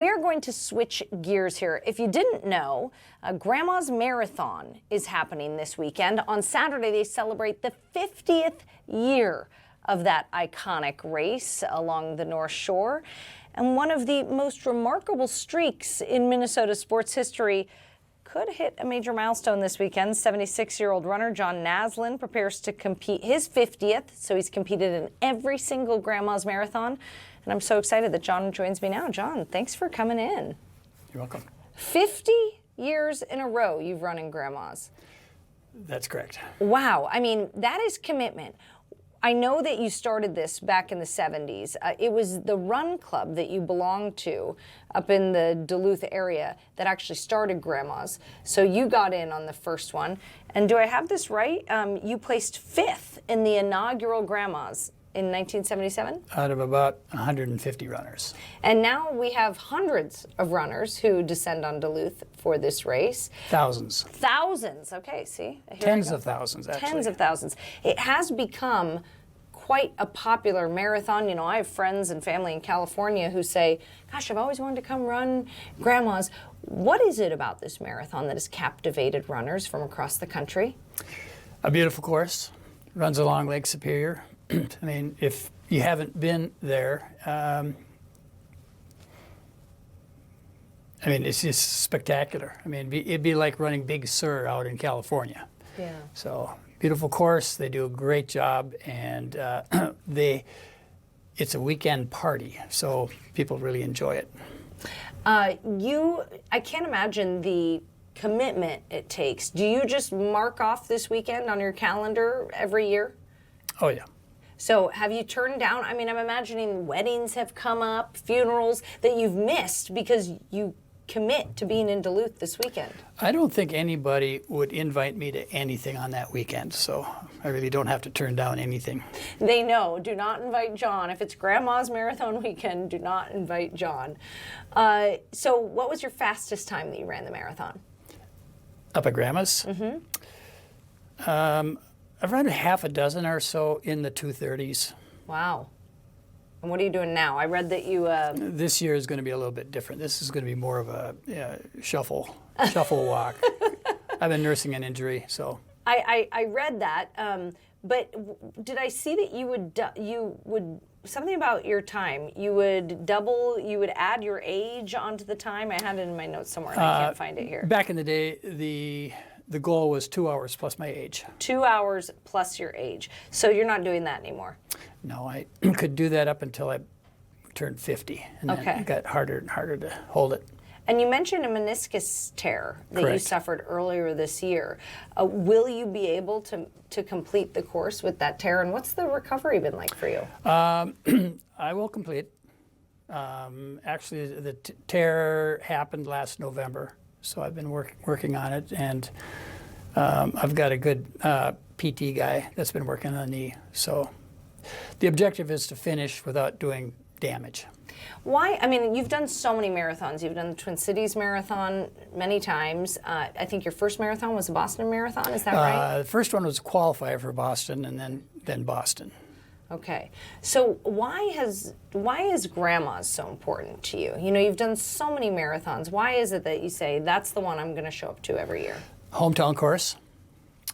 We are going to switch gears here. If you didn't know, Grandma's Marathon is happening this weekend. On Saturday, they celebrate the 50th year of that iconic race along the North Shore. And one of the most remarkable streaks in Minnesota sports history could hit a major milestone this weekend. 76-year-old runner John Naslund prepares to compete his 50th, so he's competed in every single Grandma's Marathon. And I'm so excited that John joins me now. John, thanks for coming in. You're welcome. 50 years in a row you've run in Grandma's. That's correct. Wow. I mean, that is commitment. I know that you started this back in the 70s. It was the run club that you belonged to up in the Duluth area that actually started Grandma's. So you got in on the first one. And do I have this right? You placed 5th in the inaugural Grandma's in 1977? Out of about 150 runners. And now we have hundreds of runners who descend on Duluth for this race. Thousands. Thousands. Okay, see? Tens of thousands, actually. Tens of thousands. It has become quite a popular marathon. You know, I have friends and family in California who say, gosh, I've always wanted to come run Grandma's. What is it about this marathon that has captivated runners from across the country? A beautiful course. Runs along Lake Superior. I mean, if you haven't been there, I mean, it's just spectacular. I mean, it'd be like running Big Sur out in California. Yeah. So, beautiful course. They do a great job, and it's a weekend party, so people really enjoy it. I can't imagine the commitment it takes. Do you just mark off this weekend on your calendar every year? Oh, yeah. So have you turned down, I mean, I'm imagining weddings have come up, funerals that you've missed because you commit to being in Duluth this weekend. I don't think anybody would invite me to anything on that weekend, so I really don't have to turn down anything. They know, do not invite John. If it's Grandma's Marathon weekend, do not invite John. So what was your fastest time that you ran the marathon? Up at Grandma's? Mm-hmm. I've run half a dozen or so in the 2:30s. Wow. And what are you doing now? I read that you... This year is going to be a little bit different. This is going to be more of a shuffle walk. I've been nursing an injury, so... I read that, but did I see that you would something about your time, you would add your age onto the time? I had it in my notes somewhere and I can't find it here. Back in the day, the goal was 2 hours plus my age. 2 hours plus your age. So you're not doing that anymore? No, I could do that up until I turned 50. And then it got harder and harder to hold it. And you mentioned a meniscus tear that Correct. you suffered earlier this year. Will you be able to complete the course with that tear? And what's the recovery been like for you? I will complete. Actually, the tear happened last November. So I've been working on it, and I've got a good PT guy that's been working on the knee. So the objective is to finish without doing damage. Why? I mean, you've done so many marathons. You've done the Twin Cities Marathon many times. I think your first marathon was the Boston Marathon. Is that right? The first one was a qualifier for Boston, and then Boston. Okay, so why is Grandma's so important to you? You know, you've done so many marathons. Why is it that you say, that's the one I'm going to show up to every year? Hometown course.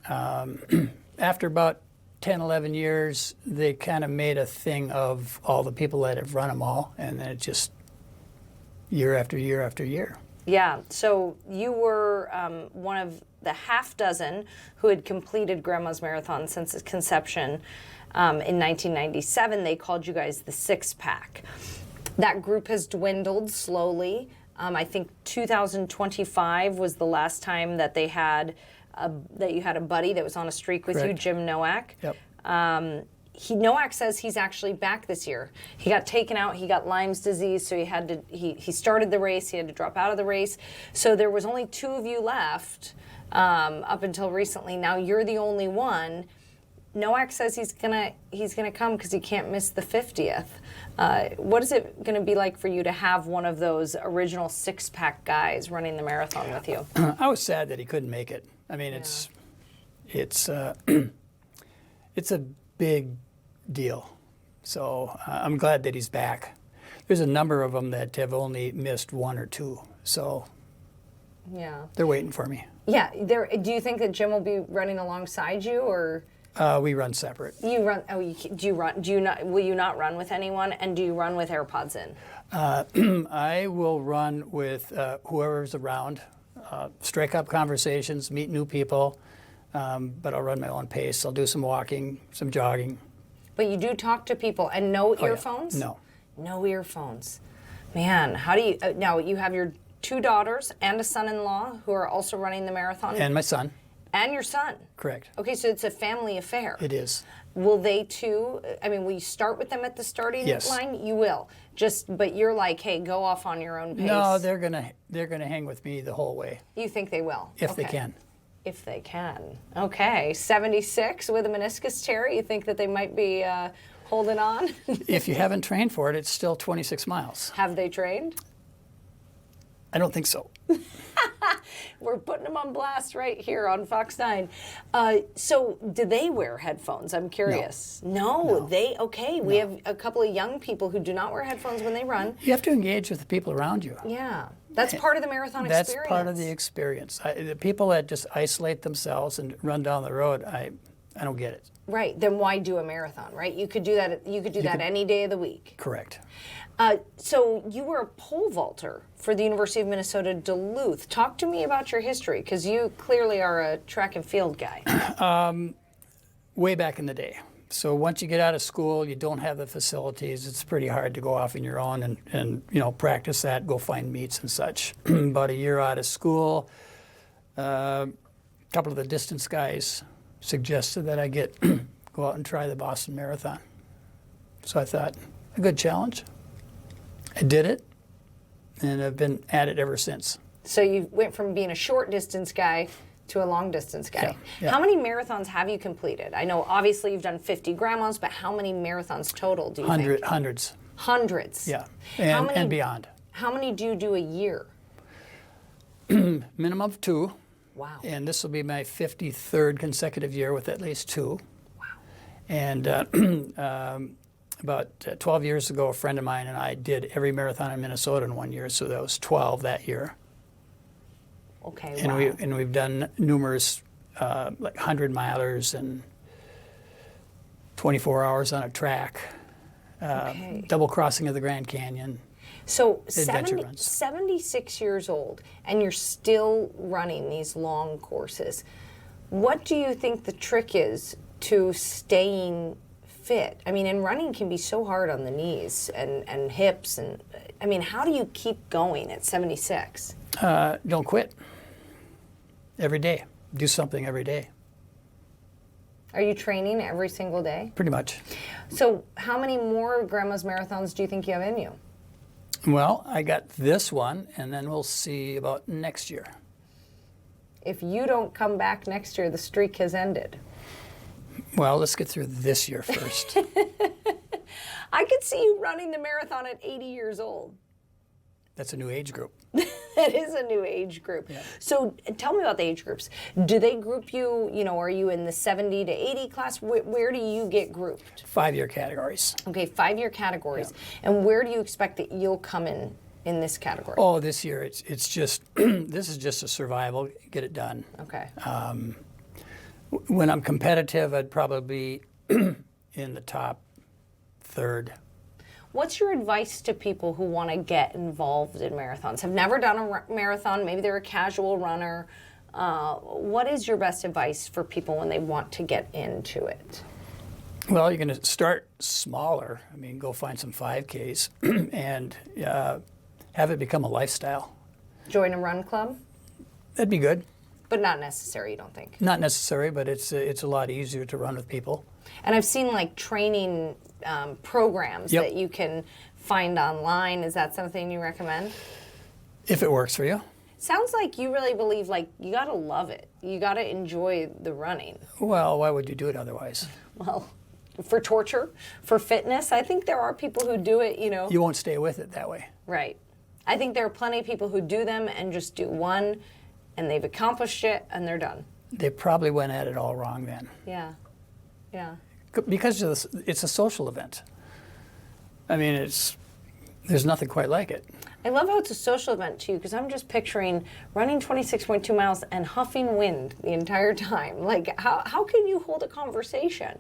After about 10, 11 years, they kind of made a thing of all the people that have run them all, and then it just year after year after year. Yeah, so you were one of the half dozen who had completed Grandma's Marathon since its conception. In 1997, they called you guys the Six Pack. That group has dwindled slowly. I think 2025 was the last time that they had that you had a buddy that was on a streak with Correct. you, Jim Nowak. Yep. Nowak says he's actually back this year. He got taken out. He got Lyme's disease, so he started the race. He had to drop out of the race. So there was only 2 of you left up until recently. Now you're the only one. Nowak says he's gonna come because he can't miss the 50th. What is it gonna be like for you to have one of those original six-pack guys running the marathon with you? I was sad that he couldn't make it. I mean, it's a big deal. So I'm glad that he's back. There's a number of them that have only missed one or two, so Yeah. they're waiting for me. Yeah. Do you think that Jim will be running alongside you, or We run separate. you run? Oh, do you run? Do you not? Will you not run with anyone? And do you run with AirPods in? I will run with whoever's around, strike up conversations, meet new people, but I'll run my own pace. I'll do some walking, some jogging. But you do talk to people, and no Oh, yeah. earphones? No. No earphones. Man, how do you, now you have your 2 daughters and a son-in-law who are also running the marathon? And my son. And your son? Correct. Okay, so it's a family affair. It is. Will they too, I mean, will you start with them at the starting Yes. line? You will. But you're like, hey, go off on your own pace. No, they're gonna hang with me the whole way. You think they will? If they Okay. can. If they can. Okay, 76 with a meniscus tear, you think that they might be holding on? If you haven't trained for it, it's still 26 miles. Have they trained? I don't think so. We're putting them on blast right here on Fox 9. So do they wear headphones? I'm curious. No. We have a couple of young people who do not wear headphones when they run. You have to engage with the people around you. Yeah. That's part of the marathon That's experience. part of the experience. The people that just isolate themselves and run down the road, I don't get it. Right. Then why do a marathon, right? You could do that. You could do that any day of the week. Correct. So you were a pole vaulter for the University of Minnesota Duluth. Talk to me about your history, because you clearly are a track and field guy. Way back in the day. So once you get out of school, you don't have the facilities. It's pretty hard to go off on your own and practice that, go find meets and such. About a year out of school, a couple of the distance guys suggested that I go out and try the Boston Marathon. So I thought, a good challenge. I did it, and I've been at it ever since. So you went from being a short distance guy to a long distance guy. Yeah. How many marathons have you completed? I know obviously you've done 50 grandmas, but how many marathons total do you think? Hundreds. Hundreds. Yeah, How many- and beyond. How many do you do a year? Minimum of 2, Wow. and this will be my 53rd consecutive year with at least 2. Wow. And about 12 years ago, a friend of mine and I did every marathon in Minnesota in 1 year, so that was 12 that year. Okay, And wow. we've done numerous like 100-milers and 24 hours on a track, Okay. double crossing of the Grand Canyon. So Adventure runs. 76 years old, and you're still running these long courses. What do you think the trick is to staying fit? I mean, and running can be so hard on the knees and hips. And I mean, how do you keep going at 76? Don't quit. Every day. Do something every day, Are you training every single day? pretty much. So how many more Grandma's Marathons do you think you have in you? Well, I got this one, and then we'll see about next year. If you don't come back next year, the streak has ended. Well, let's get through this year first. I could see you running the marathon at 80 years old. That's a new age group. That is a new age group. Yeah. So tell me about the age groups. Do they group you, are you in the 70 to 80 class? Where do you get grouped? 5-year categories. Okay, 5-year categories. And where do you expect that you'll come in this category? Oh, this year it's just this is just a survival, get it done. Okay. When I'm competitive, I'd probably be in the top third. What's your advice to people who want to get involved in marathons? Have never done a marathon, maybe they're a casual runner. What is your best advice for people when they want to get into it? Well, you're going to start smaller. I mean, go find some 5Ks and have it become a lifestyle. Join a run club, That'd be good. but not necessary, you don't think? Not necessary, but it's a lot easier to run with people. And I've seen like training programs Yep. that you can find online. Is that something you recommend? If it works for you. Sounds like you really believe like you gotta love it. You gotta enjoy the running. Well, why would you do it otherwise? Well, for torture, for fitness, I think there are people who do it, You won't stay with it that way. Right. I think there are plenty of people who do them and just do one and they've accomplished it and they're done. They probably went at it all wrong then. Yeah. Yeah. Because it's a social event. I mean, There's nothing quite like it. I love how it's a social event too, because I'm just picturing running 26.2 miles and huffing wind the entire time. Like, how can you hold a conversation?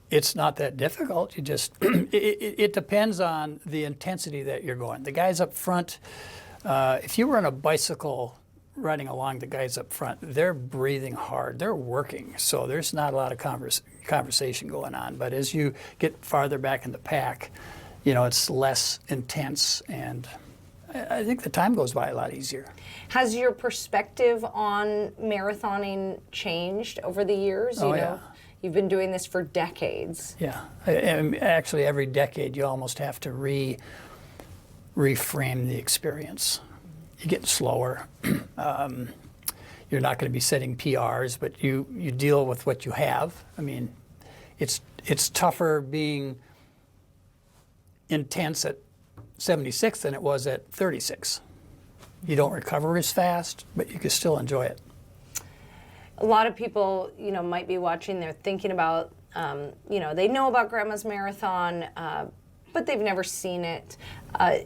It's not that difficult. You just, it depends on the intensity that you're going. The guys up front, if you were on a bicycle riding along, the guys up front, they're breathing hard, they're working. So there's not a lot of conversation going on. But as you get farther back in the pack, you know, it's less intense, and I think the time goes by a lot easier. Has your perspective on marathoning changed over the years? Oh, You know, yeah. you've been doing this for decades. Yeah, and actually every decade you almost have to reframe the experience. You get slower. You're not going to be setting PRs, but you deal with what you have. I mean, it's tougher being intense at 76 than it was at 36. You don't recover as fast, but you can still enjoy it. A lot of people, you know, might be watching. They're thinking about, you know, they know about Grandma's Marathon, but they've never seen it.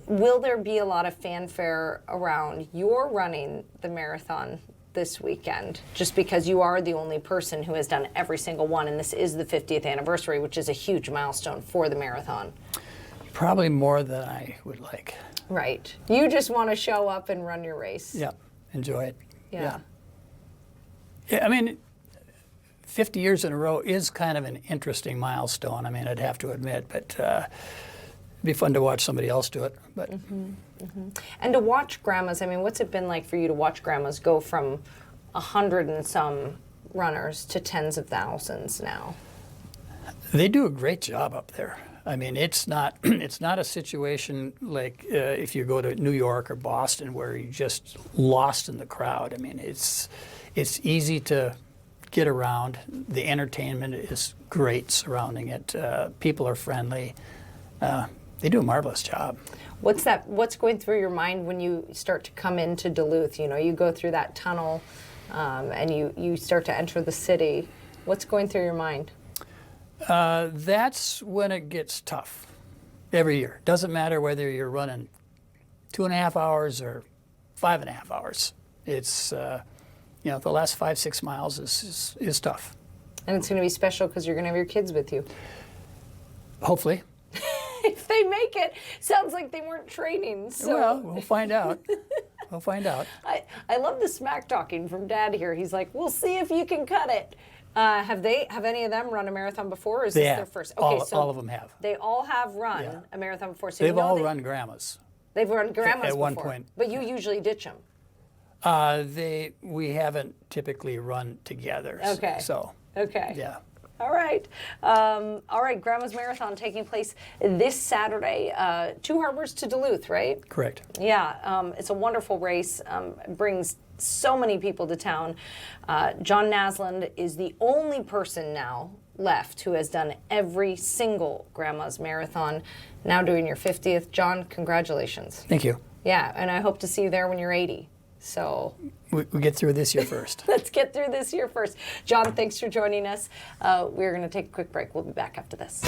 Will there be a lot of fanfare around your running the marathon this weekend, just because you are the only person who has done every single one, and this is the 50th anniversary, which is a huge milestone for the marathon? Probably more than I would like. Right. You just want to show up and run your race. Yeah, enjoy it. Yeah. Yeah, I mean, 50 years in a row is kind of an interesting milestone. I mean, I'd have to admit, but it'd be fun to watch somebody else do it. But And to watch Grandma's, I mean, what's it been like for you to watch Grandma's go from 100 and some runners to tens of thousands now? they do a great job up there. I mean, it's not a situation like if you go to New York or Boston where you're just lost in the crowd. I mean, it's easy to get around. The entertainment is great surrounding it. People are friendly. They do a marvelous job. What's going through your mind when you start to come into Duluth? You know, you go through that tunnel and you start to enter the city. What's going through your mind? That's when it gets tough every year. Doesn't matter whether you're running 2.5 hours or 5.5 hours. It's, you know, the last 5-6 miles is tough. And it's going to be special because you're going to have your kids with you. Hopefully. If they make it, sounds like they weren't training. So. Well, we'll find out. We'll find out. I love the smack talking from Dad here. He's like, we'll see if you can cut it. Have any of them run a marathon before, or is this their first? Okay, all of them have. They all have run a marathon before. So They've all run Grandmas. They've run Grandmas at one before, point. but you usually ditch them. We haven't typically run together. Okay. So. Okay. Yeah. All right. All right. Grandma's Marathon taking place this Saturday. 2 Harbors to Duluth, right? Correct. Yeah. It's a wonderful race. It brings so many people to town. John Naslund is the only person now left who has done every single Grandma's Marathon. Now doing your 50th. John, congratulations. Thank you. Yeah, and I hope to see you there when you're 80. So We get through this year first. let's get through this year first. John, thanks for joining us. We're going to take a quick break. We'll be back after this.